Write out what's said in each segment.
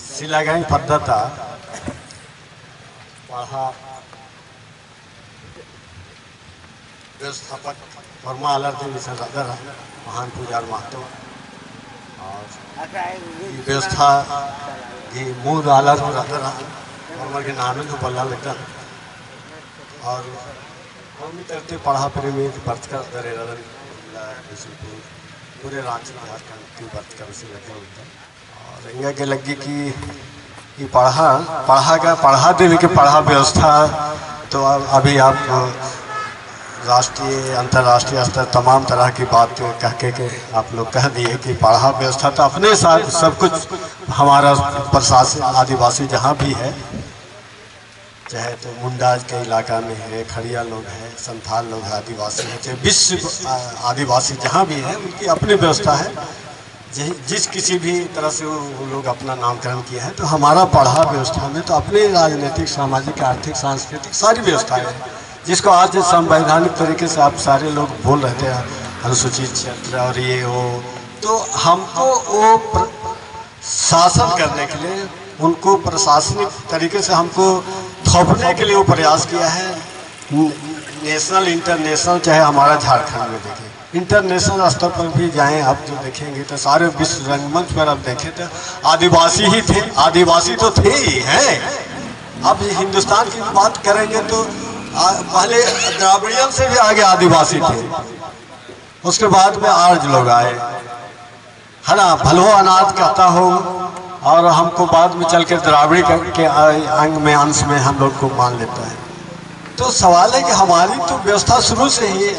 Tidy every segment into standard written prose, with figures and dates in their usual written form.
सिलागाई पद्धत पढ़ा व्यवस्थापक वर्मा आलर्दी मिसर महान पूजार महतो और व्यवस्था की मूल आलर वर्मा के नाम जो पल्ला लगता और हम करते पढ़ा प्रेमी बर्थ कर दरे पूरे रांची झारखंड की बर्थ कर से लगे होता और इंगा के लगी कि ये पढ़ा देवी के पढ़ा व्यवस्था तो अभी आप राष्ट्रीय अंतर्राष्ट्रीय स्तर तमाम तरह की बात कह के आप लोग कह दिए कि पढ़ा व्यवस्था तो अपने साथ सब कुछ हमारा प्रशासन आदिवासी जहाँ भी है, चाहे तो मुंडाज के इलाका में है, खड़िया लोग हैं, संथाल लोग हैं, आदिवासी है, चाहे विश्व आदिवासी जहाँ भी है उनकी अपनी व्यवस्था है। जिस किसी भी तरह से वो लोग अपना नामकरण किया है, तो हमारा पढ़ा व्यवस्था में तो अपने राजनीतिक सामाजिक आर्थिक सांस्कृतिक सारी व्यवस्था है, जिसको आज संवैधानिक तरीके से आप सारे लोग बोल रहे थे अनुसूचित क्षेत्र और ये वो, तो हमको वो शासन करने के लिए उनको प्रशासनिक तरीके से हमको थोपने के लिए वो प्रयास किया है। नेशनल इंटरनेशनल चाहे हमारा झारखंड में देखें, इंटरनेशनल स्तर पर भी जाएं आप जो देखेंगे तो सारे विश्व रंगमंच पर आप देखें तो आदिवासी ही थे, आदिवासी तो थे ही हैं। अब हिंदुस्तान की बात करेंगे तो पहले द्राविडियन से भी आगे आदिवासी थे, उसके बाद में आर्य लोग आए, है ना, भलो अनाथ कहता हो, और हमको बाद में चल के द्राविड़ के अंग में अंश में हम लोग को मान लेता है। तो सवाल है कि हमारी तो व्यवस्था शुरू से ही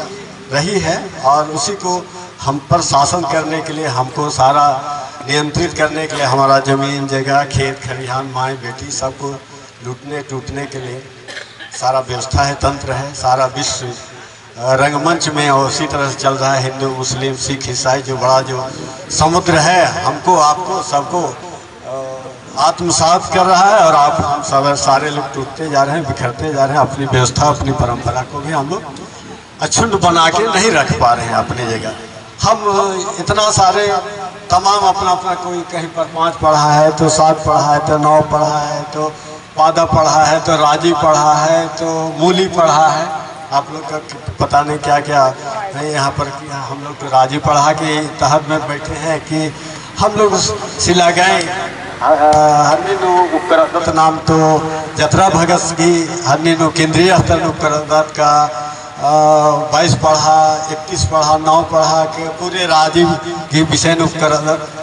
रही है और उसी को हम पर शासन करने के लिए, हमको सारा नियंत्रित करने के लिए हमारा जमीन जगह खेत खलिहान माए बेटी सबको लूटने टूटने के लिए सारा व्यवस्था है, तंत्र है, सारा विश्व रंगमंच में और उसी तरह से चल रहा है। हिंदू मुस्लिम सिख ईसाई जो बड़ा जो समुद्र है हमको आपको सबको आत्मसात कर रहा है और आप हम सब सारे लोग टूटते जा रहे हैं, बिखरते जा रहे हैं। अपनी व्यवस्था अपनी परंपरा को भी हम लोग अक्षुण्ण बना के नहीं रख पा रहे हैं अपनी जगह। हम इतना सारे तमाम अपना अपना कोई कहीं पर 5 पढ़ा है तो 7 पढ़ा है तो 9 पढ़ा है तो पादा पढ़ा है तो राजी पढ़ा है तो मूली पढ़ा है। आप लोग का पता नहीं क्या क्या है यहाँ पर कि हम लोग तो राजी पढ़ा के तहत में बैठे हैं कि हम लोग सिलागाई हन्नीनु उपकरदत्त नाम तो जतरा भगत की हन्नीनु केंद्रीय स्तर उपकरदत्त का 22 पढ़ा 31 पढ़ा 9 पढ़ा के पूरे राजीव की विषय उपकरदत्त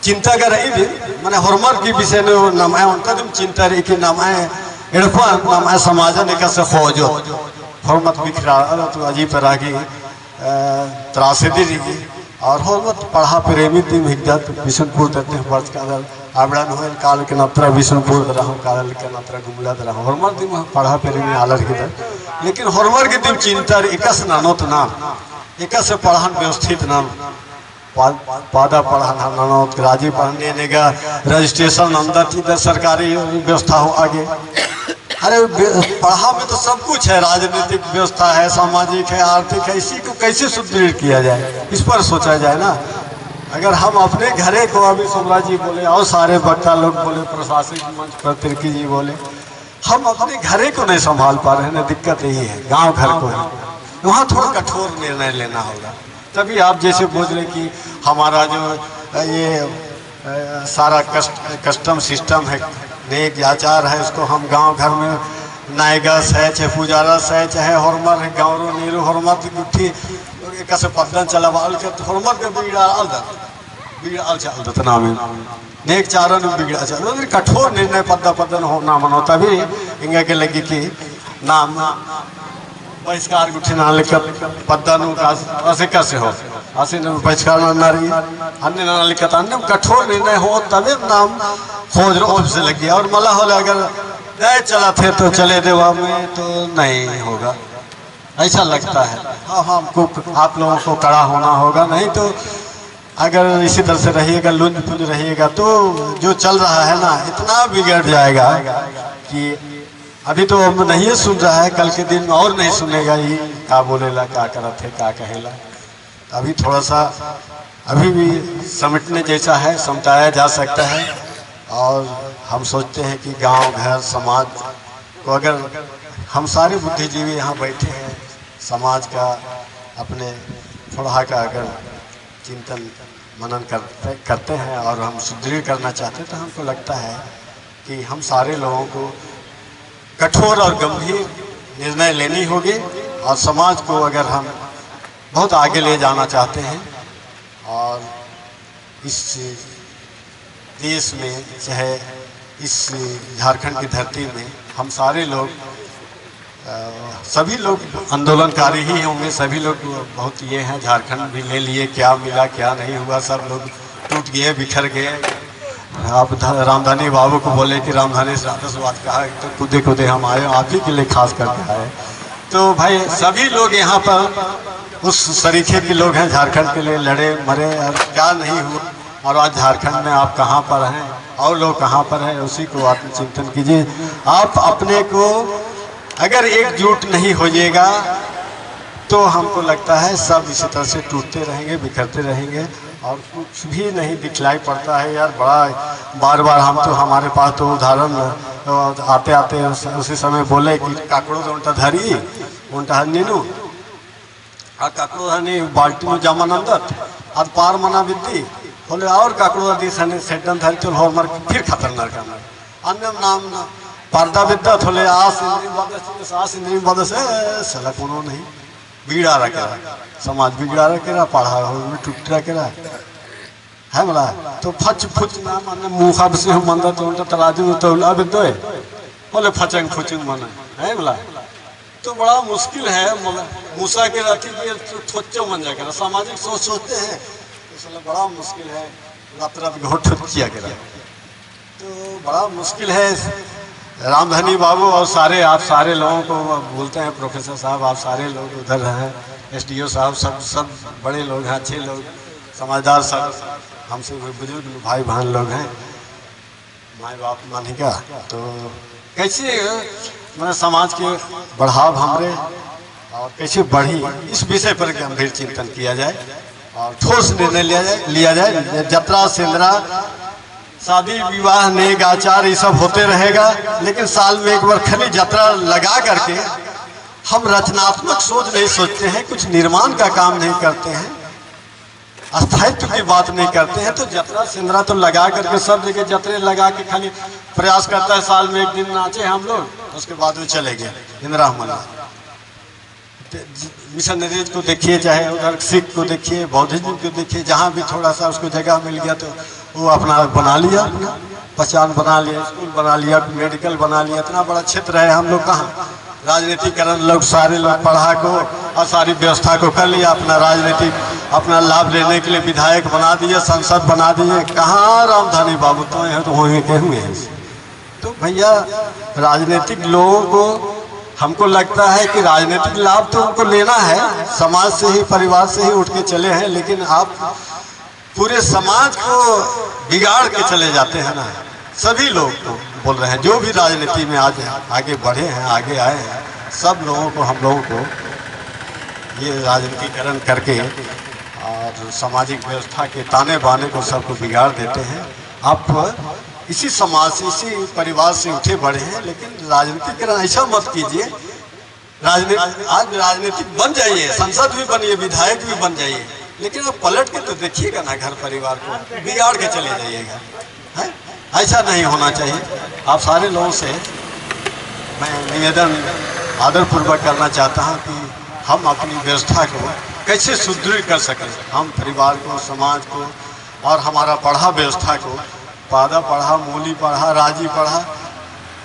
चिंता कर रही भी मैंने हरमर की विषय नाम है उनका तुम चिंता रही कि नाम है एड़पा नाम है समाज निका से खोजो हरमत बिखरा तो अजीब तरह की त्रासदी रही और हरमत पढ़ा प्रेमी तीन हिद्दत बिशनपुर देते हैं वर्ष का आबड़न हो काल के नत्रा बिशनपुर रहा काल के नत्रा गुमला रहा हरमर दिन पढ़ा प्रेमी आलर की दर लेकिन हरमर की दिन चिंता एकस नानोत नाम एकस से पढ़ान व्यवस्थित नाम पादा पढ़ाना नानोत राजी पढ़ने का रजिस्ट्रेशन अंदर इधर सरकारी व्यवस्था हो आगे। अरे पढ़ा में तो सब कुछ है, राजनीतिक व्यवस्था है, सामाजिक है, आर्थिक है, इसी को कैसे सुदृढ़ किया जाए इस पर सोचा जाए ना। अगर हम अपने घरे को अभी सोमरा जी बोले और सारे वक्ता लोग बोले, प्रशासनिक मंच पर तिर्की जी बोले, हम अपने घरे को नहीं संभाल पा रहे हैं। दिक्कत यही है, गांव घर को है, वहाँ थोड़ा कठोर निर्णय लेना होगा। तभी आप जैसे बोल रहे कि हमारा जो ये सारा कस्टम सिस्टम है, नेक आचार है, उसको हम गांव घर में नायगस है चाहे पुजारस है चाहे हरमर है गाँव नीरू हरमर गुट्ठी कैसे पद्धन चला हरमर के बिगड़ा चल नाम नेक चारण बिगड़ा चल कठोर निर्णय पद्धन होना मनो तभी इंगे के लगी कि नाम बहिष्कार गुट्ठी ना लिखत पद्धन ऐसे कैसे हो ऐसे बहिष्कार ना रही अन्य ना लिखत अन्य कठोर निर्णय हो तभी नाम खोज रो से लग गया और मला हो अगर गए चला थे तो चले देवा में तो नहीं होगा ऐसा लगता है। हाँ हमको आप लोगों को कड़ा होना होगा, नहीं तो अगर इसी तरह से रहिएगा लुंज पुंज रहिएगा तो जो चल रहा है ना इतना बिगड़ जाएगा कि अभी तो हम नहीं सुन रहा है, कल के दिन में और नहीं सुनेगा ही क्या बोलेला क्या करत है क्या कहेला। अभी थोड़ा सा अभी भी समेटने जैसा है, समटाया जा सकता है। और हम सोचते हैं कि गांव घर समाज को अगर हम सारे बुद्धिजीवी यहाँ बैठे हैं, समाज का अपने थोड़ा का अगर चिंतन मनन करते हैं और हम सुदृढ़ करना चाहते हैं, तो हमको लगता है कि हम सारे लोगों को कठोर और गंभीर निर्णय लेनी होगी। और समाज को अगर हम बहुत आगे ले जाना चाहते हैं और इस देश में चाहे इस झारखंड की धरती में हम सारे लोग सभी लोग आंदोलनकारी ही होंगे, सभी लोग बहुत ये हैं, झारखंड भी ले लिए, क्या मिला क्या नहीं हुआ, सब लोग टूट गए बिखर गए। आप रामधानी बाबू को बोले कि रामधानी से आदर्शवाद कहा तो कूदे कूदे हम आए, आप ही के लिए खास करके आए। तो भाई सभी लोग यहाँ पर उस तरीके के लोग हैं, झारखंड के लिए लड़े मरे और क्या नहीं हुआ। और आज झारखंड में आप कहाँ पर हैं और लोग कहाँ पर हैं, उसी को आत्मचिंतन कीजिए। आप अपने को अगर एकजुट नहीं होइएगा तो हमको लगता है सब इसी तरह से टूटते रहेंगे, बिखरते रहेंगे और कुछ भी नहीं दिखलाई पड़ता है। यार बड़ा बार बार हम तो हमारे पास तो उदाहरण आते आते उसी समय बोले कि काकड़ो उल्टा धरी उल्टा नीनू आ काकड़ो धनी बाल्टी में जमा नंदत आज पार मना विद्दी बोले और काकड़ो दी सेटन धरी तो होमर फिर खतरनाक अन्य नाम पर्दा विद्या थोले आस इंद्री बदस सला कोनो नहीं बिगड़ा रखे समाज बिगड़ा रखे पढ़ा हो टूट रखे है बोला तो फच फुच ना मन मुखा से हम मंदा तो उनका तराजू तो अब दो बोले फचंग फुचंग मन है बोला। तो बड़ा मुश्किल है मूसा के राती के थोच्चो मन जाकर सामाजिक सोच सोचते हैं, इसलिए बड़ा मुश्किल है रात रात घोट किया गया। तो बड़ा मुश्किल है। रामधानी बाबू और सारे आप सारे लोगों को बोलते हैं, प्रोफेसर साहब आप सारे लोग उधर हैं, एसडीओ साहब सब बड़े लोग हैं, अच्छे लोग समझदार, सब हमसे बुजुर्ग भाई बहन लोग हैं, माँ बाप मानी का। तो कैसे मैं समाज के बढ़ाव हमरे और कैसे बढ़ी इस विषय पर गंभीर चिंतन किया जाए और ठोस निर्णय लिया जाए। जत्रा सिंदरा शादी विवाह नेग आचार ये सब होते रहेगा, लेकिन साल में एक बार खाली जत्रा लगा करके हम रचनात्मक सोच नहीं सोचते हैं, कुछ निर्माण का काम नहीं करते हैं, अस्थायित्व की बात नहीं करते हैं। तो जत्रा सिंदरा तो लगा करके सब जगह जत्रे लगा के खाली प्रयास करता है साल में एक दिन नाचे हम लोग, उसके बाद वो चले गए इंदिरा मना। मिशनरीज को देखिए, चाहे उधर सिख को देखिए, बौद्धिज्म को देखिए, जहाँ भी थोड़ा सा उसको जगह मिल गया तो वो अपना बना लिया, अपना पहचान बना लिया, स्कूल बना लिया, मेडिकल बना लिया। इतना बड़ा क्षेत्र है, हम लोग कहाँ राजनीतिकरण लोग सारे लोग पढ़ा को और सारी व्यवस्था को कर लिया, अपना राजनीतिक अपना लाभ लेने के लिए विधायक बना दिए, संसद बना दिए। कहाँ रामधानी बाबू तो हैं तो होंगे के हुए हैं। तो भैया राजनीतिक लोगों को हमको लगता है कि राजनीतिक लाभ तो उनको लेना है, समाज से ही परिवार से ही उठ के चले हैं, लेकिन आप पूरे समाज को बिगाड़ के चले जाते हैं ना। सभी लोग तो बोल रहे हैं जो भी राजनीति में आज आगे बढ़े हैं, आगे आए हैं, सब लोगों को हम लोगों को ये राजनीतिकरण करके और सामाजिक व्यवस्था के ताने बाने को सबको बिगाड़ देते हैं। आप इसी समाज से इसी परिवार से उठे बढ़े हैं, लेकिन राजनीतिकरण ऐसा मत कीजिए। आज राजनीतिक बन जाइए, संसद भी बनिए, विधायक भी बन जाइए, लेकिन आप पलट के तो देखिएगा ना, घर परिवार को बिगाड़ के चले जाइएगा, है ऐसा नहीं होना चाहिए। आप सारे लोगों से मैं निवेदन आदरपूर्वक करना चाहता हूँ कि हम अपनी व्यवस्था को कैसे सुदृढ़ कर सकें, हम परिवार को, समाज को और हमारा पढ़ा व्यवस्था को, पादा पढ़ा, मूली पढ़ा, राजी पढ़ा,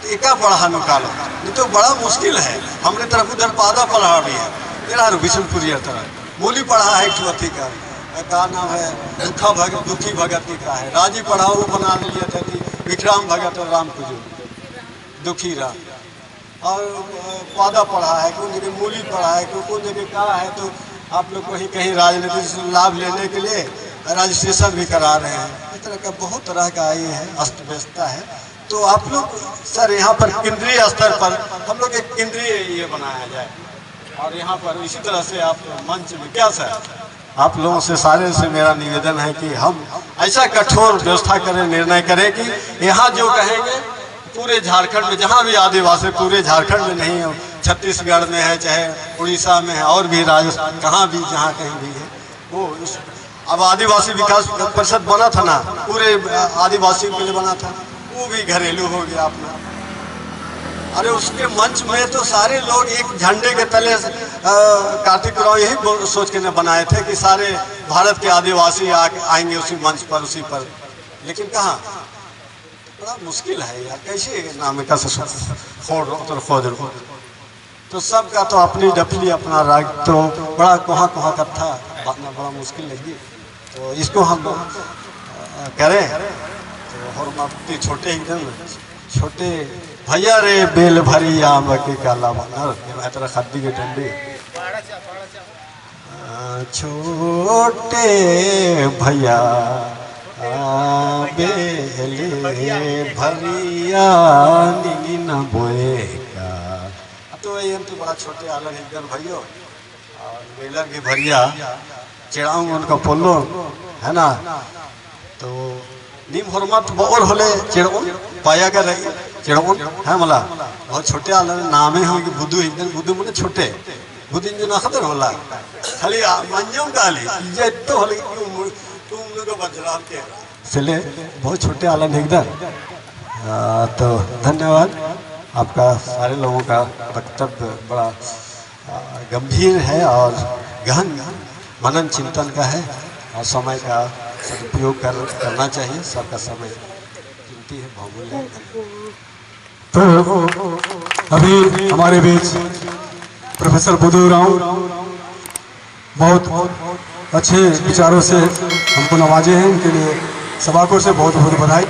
एका पढ़ा निकालो, नहीं तो बड़ा मुश्किल है। हमने तरफ उधर पादा पढ़ा भी है, तेरा बिशनपुरी तरह मूली पढ़ा है, चौथी का नाम है दुखी भगत का है, राजी पढ़ा वो बना लिया था विक्रम भगत और राम कुजू दुखी राम, और पादा पढ़ा है, कौन जगह मूली पढ़ा है, कौन जगह क्या है। तो आप लोग कहीं कहीं राजनीति से लाभ लेने के लिए रजिस्ट्रेशन भी करा रहे हैं। इस तरह का बहुत तरह का ये है, अस्त व्यस्तता है। तो आप लोग सर यहाँ पर केंद्रीय स्तर पर हम लोग एक केंद्रीय ये बनाया जाए और यहाँ पर इसी तरह से आप मंच में क्या सर आप लोगों से सारे से मेरा निवेदन है कि हम ऐसा कठोर व्यवस्था करें, निर्णय करें कि यहाँ जो कहेंगे पूरे झारखंड में, जहाँ भी आदिवासी, पूरे झारखंड में नहीं है, छत्तीसगढ़ में है, चाहे उड़ीसा में है, और भी राजस्थान, कहाँ भी जहाँ कहीं भी है, वो अब आदिवासी विकास परिषद बना था ना, पूरे आदिवासियों के लिए बना था, वो भी घरेलू हो गया अपना। अरे उसके मंच में तो सारे लोग एक झंडे के तले, कार्तिक राव यही सोच के न बनाए थे कि सारे भारत के आदिवासी आएंगे उसी मंच पर, उसी पर, लेकिन कहाँ, बड़ा मुश्किल है यार, कैसे नाम का खोज तो सबका तो अपनी डफली, अपना राग, तो बड़ा कोहा कोहा का था, बड़ा मुश्किल लगी। तो इसको हम करें तो हरमती छोटे एकदम छोटे भैया रे बेल भरी आम के काला बनर तरह खद्दी के डंडे, छोटे भैया बेल भरिया नीन बोए का। तो ये तो बड़ा छोटे आलन एकदम भैया और बेलर के भरिया चढ़ाऊंगा उनका पोलो है ना। तो नीम हरमत और होले चढ़ाऊं पाया कर रही चढ़ाऊं है मला बहुत छोटे आलन नामे हो कि बुद्धू एकदम बुद्धू मुझे छोटे बुद्धू जो ना खतर होला खाली मंजों काली ये तो होले तुम लोग को बजरा के चले बहुत छोटे आलन एकदम। तो धन्यवाद आपका, सारे लोगों का वक्तव्य बड़ा गंभीर है और गहन मनन चिंतन का है और समय का सदुपयोग करना चाहिए, सबका समय कीमती है, बहुमूल्य है। तो अभी हमारे बीच प्रोफेसर बुद्धू राव बहुत अच्छे विचारों से हमको नवाजे हैं, इनके लिए सभा को से बहुत बहुत बधाई।